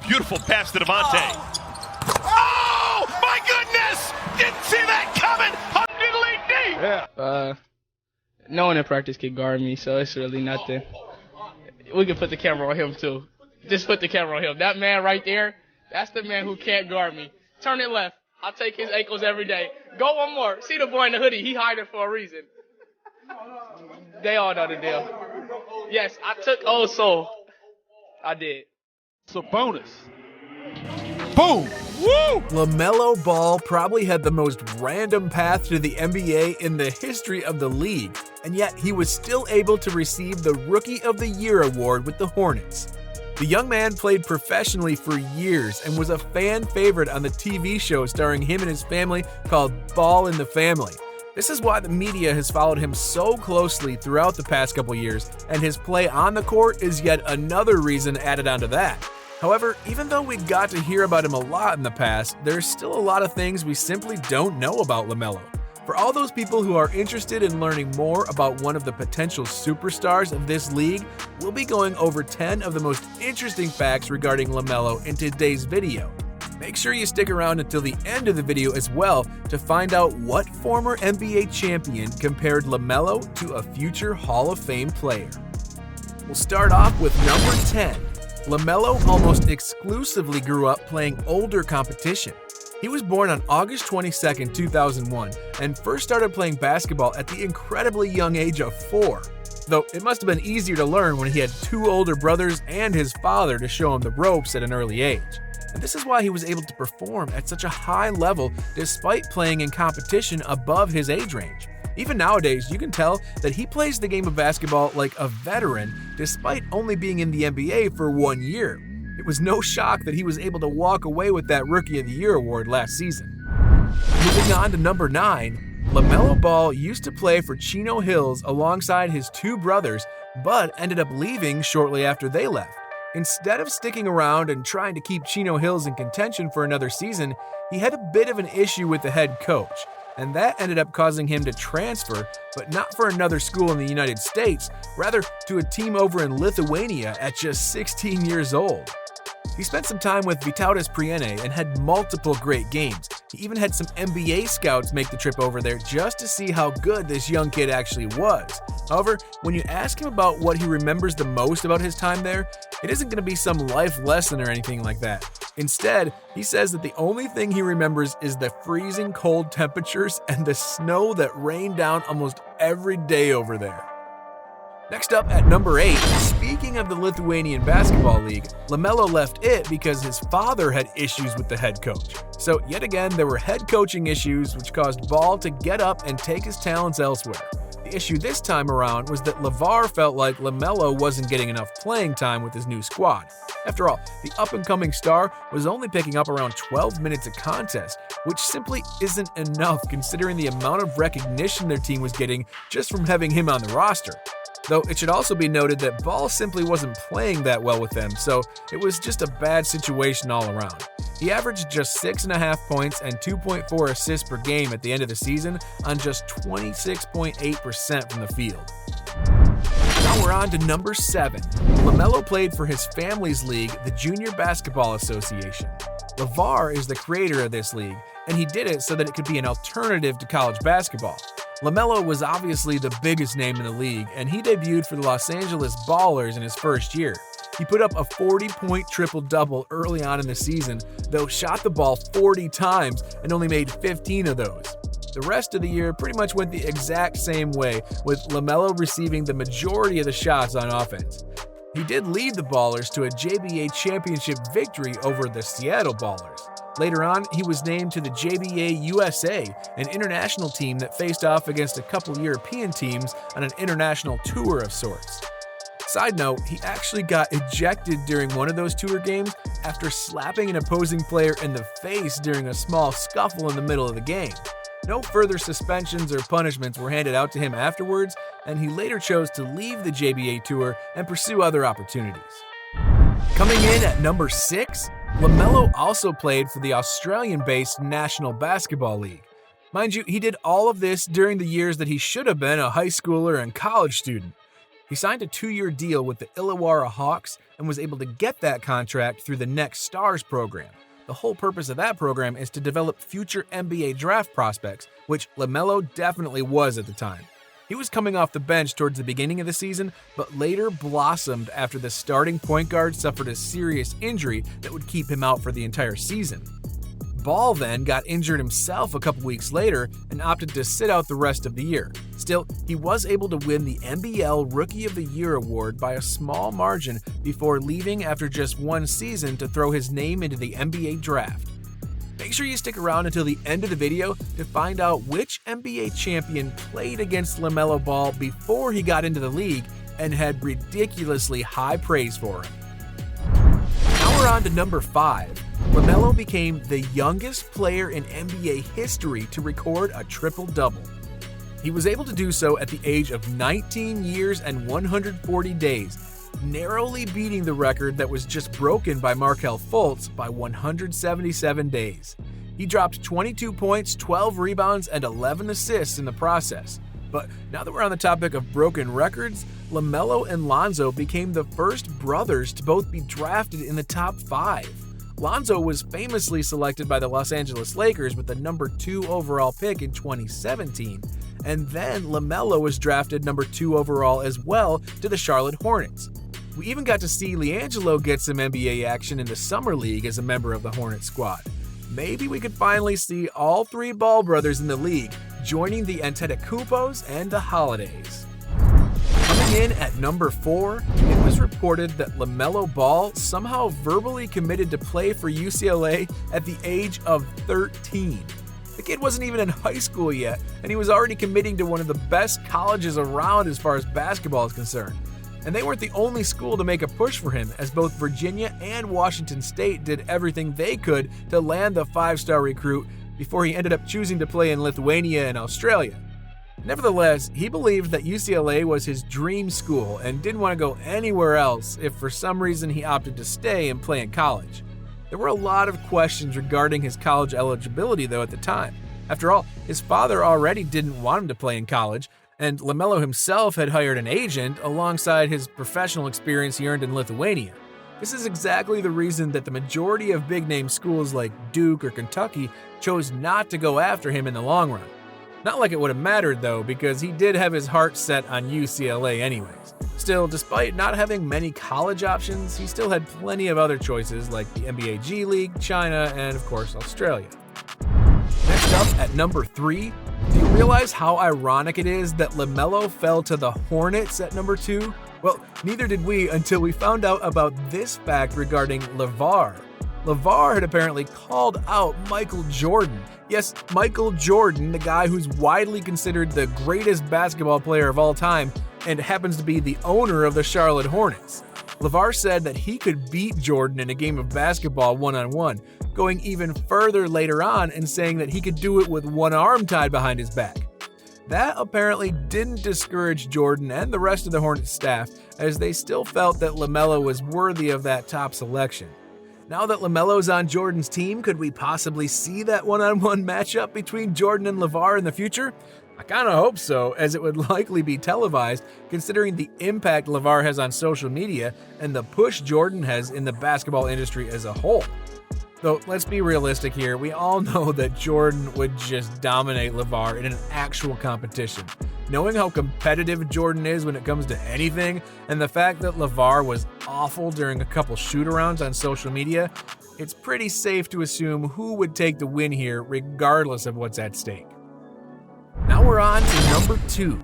Beautiful pass to Devontae. Oh, my goodness! Didn't see that coming! Yeah. No one in practice can guard me, so it's really nothing. We can put the camera on him, too. Just put the camera on him. That man right there, that's the man who can't guard me. Turn it left. I'll take his ankles every day. Go one more. See the boy in the hoodie. He hiding for a reason. They all know the deal. Yes, I took Old Soul. I did. It's a bonus. Boom! Woo! LaMelo Ball probably had the most random path to the NBA in the history of the league, and yet he was still able to receive the Rookie of the Year award with the Hornets. The young man played professionally for years and was a fan favorite on the TV show starring him and his family called Ball in the Family. This is why the media has followed him so closely throughout the past couple years, and his play on the court is yet another reason added onto that. However, even though we got to hear about him a lot in the past, there's still a lot of things we simply don't know about LaMelo. For all those people who are interested in learning more about one of the potential superstars of this league, we'll be going over 10 of the most interesting facts regarding LaMelo in today's video. Make sure you stick around until the end of the video as well to find out what former NBA champion compared LaMelo to a future Hall of Fame player. We'll start off with number 10. LaMelo almost exclusively grew up playing older competition. He was born on August 22, 2001, and first started playing basketball at the incredibly young age of 4. Though it must have been easier to learn when he had 2 older brothers and his father to show him the ropes at an early age. And this is why he was able to perform at such a high level despite playing in competition above his age range. Even nowadays, you can tell that he plays the game of basketball like a veteran despite only being in the NBA for 1 year. It was no shock that he was able to walk away with that Rookie of the Year award last season. Moving on to number 9, LaMelo Ball used to play for Chino Hills alongside his 2 brothers, but ended up leaving shortly after they left. Instead of sticking around and trying to keep Chino Hills in contention for another season, he had a bit of an issue with the head coach, and that ended up causing him to transfer, but not for another school in the United States, rather to a team over in Lithuania at just 16 years old. He spent some time with Vytautas Priene and had multiple great games. He even had some NBA scouts make the trip over there just to see how good this young kid actually was. However, when you ask him about what he remembers the most about his time there, it isn't going to be some life lesson or anything like that. Instead, he says that the only thing he remembers is the freezing cold temperatures and the snow that rained down almost every day over there. Next up at number 8, speaking of the Lithuanian Basketball League, LaMelo left it because his father had issues with the head coach. So yet again, there were head coaching issues which caused Ball to get up and take his talents elsewhere. The issue this time around was that LeVar felt like LaMelo wasn't getting enough playing time with his new squad. After all, the up-and-coming star was only picking up around 12 minutes a contest, which simply isn't enough considering the amount of recognition their team was getting just from having him on the roster. Though it should also be noted that Ball simply wasn't playing that well with them, so it was just a bad situation all around. He averaged just 6.5 points and 2.4 assists per game at the end of the season on just 26.8% from the field. Now we're on to number 7. LaMelo played for his family's league, the Junior Basketball Association. LeVar is the creator of this league, and he did it so that it could be an alternative to college basketball. LaMelo was obviously the biggest name in the league, and he debuted for the Los Angeles Ballers in his first year. He put up a 40-point triple-double early on in the season, though shot the ball 40 times and only made 15 of those. The rest of the year pretty much went the exact same way, with LaMelo receiving the majority of the shots on offense. He did lead the Ballers to a JBA championship victory over the Seattle Ballers. Later on, he was named to the JBA USA, an international team that faced off against a couple European teams on an international tour of sorts. Side note, he actually got ejected during one of those tour games after slapping an opposing player in the face during a small scuffle in the middle of the game. No further suspensions or punishments were handed out to him afterwards, and he later chose to leave the JBA tour and pursue other opportunities. Coming in at number 6, LaMelo also played for the Australian-based National Basketball League. Mind you, he did all of this during the years that he should have been a high schooler and college student. He signed a 2-year deal with the Illawarra Hawks and was able to get that contract through the Next Stars program. The whole purpose of that program is to develop future NBA draft prospects, which LaMelo definitely was at the time. He was coming off the bench towards the beginning of the season, but later blossomed after the starting point guard suffered a serious injury that would keep him out for the entire season. Ball then got injured himself a couple weeks later and opted to sit out the rest of the year. Still, he was able to win the NBL Rookie of the Year award by a small margin before leaving after just one season to throw his name into the NBA draft. Make sure you stick around until the end of the video to find out which NBA champion played against LaMelo Ball before he got into the league and had ridiculously high praise for him. Now we're on to number 5. LaMelo became the youngest player in NBA history to record a triple-double. He was able to do so at the age of 19 years and 140 days, narrowly beating the record that was just broken by Markelle Fultz by 177 days. He dropped 22 points, 12 rebounds, and 11 assists in the process. But now that we're on the topic of broken records, LaMelo and Lonzo became the first brothers to both be drafted in the top 5. Lonzo was famously selected by the Los Angeles Lakers with the number 2 overall pick in 2017, and then LaMelo was drafted number 2 overall as well to the Charlotte Hornets. We even got to see LiAngelo get some NBA action in the Summer League as a member of the Hornets squad. Maybe we could finally see all 3 Ball brothers in the league joining the Antetokounmpos and the Holidays. Coming in at number 4, it was reported that LaMelo Ball somehow verbally committed to play for UCLA at the age of 13. The kid wasn't even in high school yet, and he was already committing to one of the best colleges around as far as basketball is concerned. And they weren't the only school to make a push for him, as both Virginia and Washington State did everything they could to land the 5-star recruit before he ended up choosing to play in Lithuania and Australia. Nevertheless, he believed that UCLA was his dream school and didn't want to go anywhere else if for some reason he opted to stay and play in college. There were a lot of questions regarding his college eligibility though at the time. After all, his father already didn't want him to play in college, and LaMelo himself had hired an agent alongside his professional experience he earned in Lithuania. This is exactly the reason that the majority of big-name schools like Duke or Kentucky chose not to go after him in the long run. Not like it would have mattered though, because he did have his heart set on UCLA anyways. Still, despite not having many college options, he still had plenty of other choices like the NBA G League, China, and of course Australia. Next up at number 3, do you realize how ironic it is that LaMelo fell to the Hornets at number 2? Well, neither did we until we found out about this fact regarding LeVar. LeVar had apparently called out Michael Jordan. Yes, Michael Jordan, the guy who's widely considered the greatest basketball player of all time and happens to be the owner of the Charlotte Hornets. LeVar said that he could beat Jordan in a game of basketball one-on-one, going even further later on and saying that he could do it with one arm tied behind his back. That apparently didn't discourage Jordan and the rest of the Hornets staff, as they still felt that LaMelo was worthy of that top selection. Now that LaMelo's on Jordan's team, could we possibly see that one-on-one matchup between Jordan and LeVar in the future? I kinda hope so, as it would likely be televised, considering the impact LeVar has on social media and the push Jordan has in the basketball industry as a whole. Though, let's be realistic here, we all know that Jordan would just dominate LeVar in an actual competition. Knowing how competitive Jordan is when it comes to anything, and the fact that LeVar was awful during a couple shoot-arounds on social media, it's pretty safe to assume who would take the win here regardless of what's at stake. Now we're on to number 2.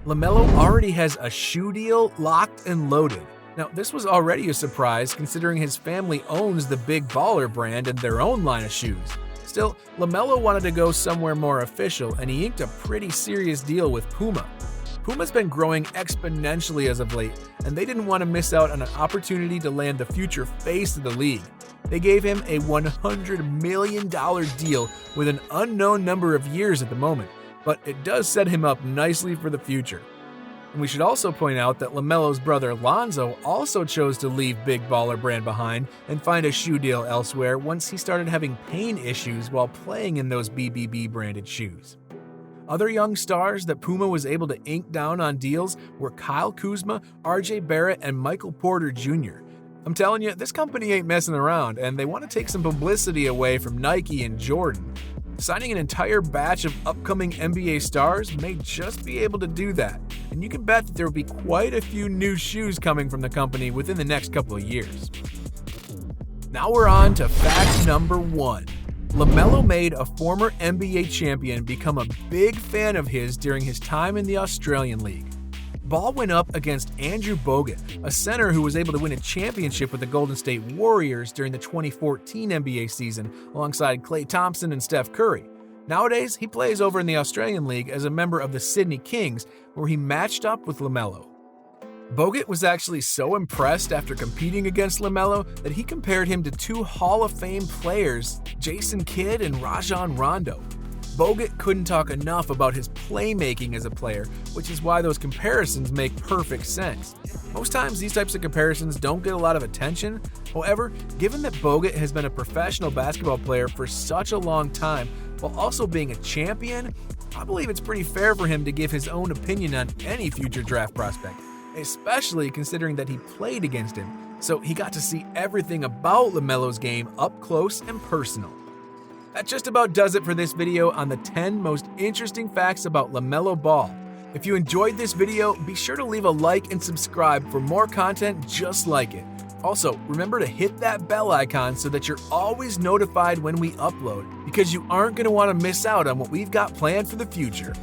LaMelo already has a shoe deal locked and loaded. Now, this was already a surprise considering his family owns the Big Baller brand and their own line of shoes. Still, LaMelo wanted to go somewhere more official, and he inked a pretty serious deal with Puma. Puma's been growing exponentially as of late, and they didn't want to miss out on an opportunity to land the future face of the league. They gave him a $100 million deal with an unknown number of years at the moment, but it does set him up nicely for the future. And we should also point out that LaMelo's brother Lonzo also chose to leave Big Baller brand behind and find a shoe deal elsewhere once he started having pain issues while playing in those BBB branded shoes. Other young stars that Puma was able to ink down on deals were Kyle Kuzma, RJ Barrett, and Michael Porter Jr. I'm telling you, this company ain't messing around, and they want to take some publicity away from Nike and Jordan. Signing an entire batch of upcoming NBA stars may just be able to do that, and you can bet that there will be quite a few new shoes coming from the company within the next couple of years. Now we're on to fact number 1. LaMelo made a former NBA champion become a big fan of his during his time in the Australian League. Ball went up against Andrew Bogut, a center who was able to win a championship with the Golden State Warriors during the 2014 NBA season alongside Klay Thompson and Steph Curry. Nowadays, he plays over in the Australian League as a member of the Sydney Kings, where he matched up with LaMelo. Bogut was actually so impressed after competing against LaMelo that he compared him to 2 Hall of Fame players, Jason Kidd and Rajon Rondo. Bogut couldn't talk enough about his playmaking as a player, which is why those comparisons make perfect sense. Most times these types of comparisons don't get a lot of attention. However, given that Bogut has been a professional basketball player for such a long time, while also being a champion, I believe it's pretty fair for him to give his own opinion on any future draft prospect, especially considering that he played against him, so he got to see everything about LaMelo's game up close and personal. That just about does it for this video on the 10 most interesting facts about LaMelo Ball. If you enjoyed this video, be sure to leave a like and subscribe for more content just like it. Also, remember to hit that bell icon so that you're always notified when we upload, because you aren't going to want to miss out on what we've got planned for the future.